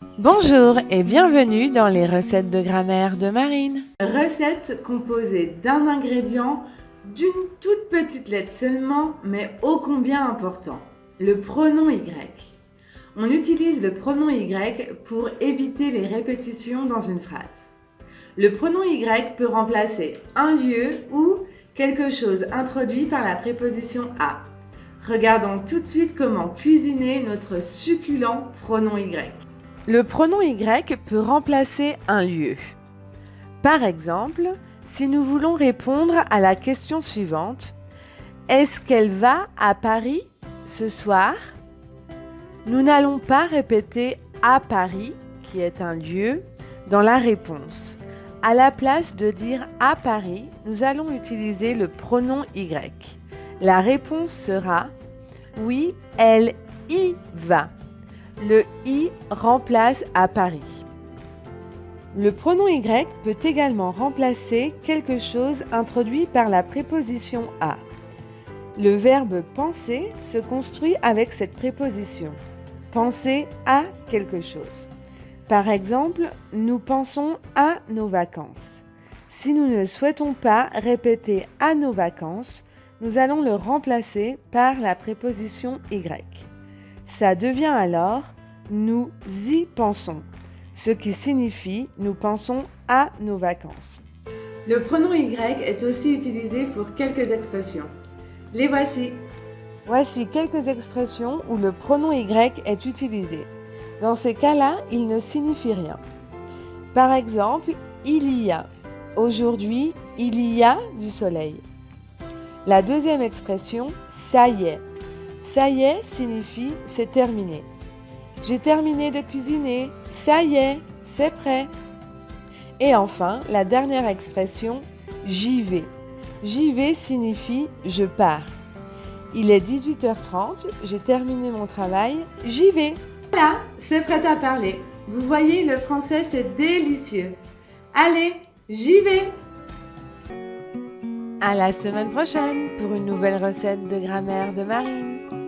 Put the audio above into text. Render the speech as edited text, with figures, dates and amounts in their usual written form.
Bonjour et bienvenue dans les recettes de grammaire de Marine. Recette composée d'un ingrédient, d'une toute petite lettre seulement, mais ô combien important, le pronom Y. On utilise le pronom Y pour éviter les répétitions dans une phrase. Le pronom Y peut remplacer un lieu ou quelque chose introduit par la préposition à. Regardons tout de suite comment cuisiner notre succulent pronom Y. Le pronom Y peut remplacer un lieu. Par exemple, si nous voulons répondre à la question suivante, est-ce qu'elle va à Paris ce soir? Nous n'allons pas répéter à Paris, qui est un lieu, dans la réponse. À la place de dire à Paris, nous allons utiliser le pronom Y. La réponse sera oui, elle y va. Le i remplace à Paris. Le pronom Y peut également remplacer quelque chose introduit par la préposition à. Le verbe penser se construit avec cette préposition. Penser à quelque chose. Par exemple, nous pensons à nos vacances. Si nous ne souhaitons pas répéter à nos vacances, nous allons le remplacer par la préposition Y. Ça devient alors nous y pensons, ce qui signifie nous pensons à nos vacances. Le pronom Y est aussi utilisé pour quelques expressions. Les voici. Voici quelques expressions où le pronom Y est utilisé. Dans ces cas-là, il ne signifie rien. Par exemple, il y a. Aujourd'hui, il y a du soleil. La deuxième expression, ça y est. Ça y est signifie c'est terminé. J'ai terminé de cuisiner, ça y est, c'est prêt. Et enfin, la dernière expression, j'y vais. J'y vais signifie je pars. Il est 18h30, j'ai terminé mon travail, j'y vais. Voilà, c'est prêt à parler. Vous voyez, le français, c'est délicieux. Allez, j'y vais! À la semaine prochaine pour une nouvelle recette de grammaire de Marine.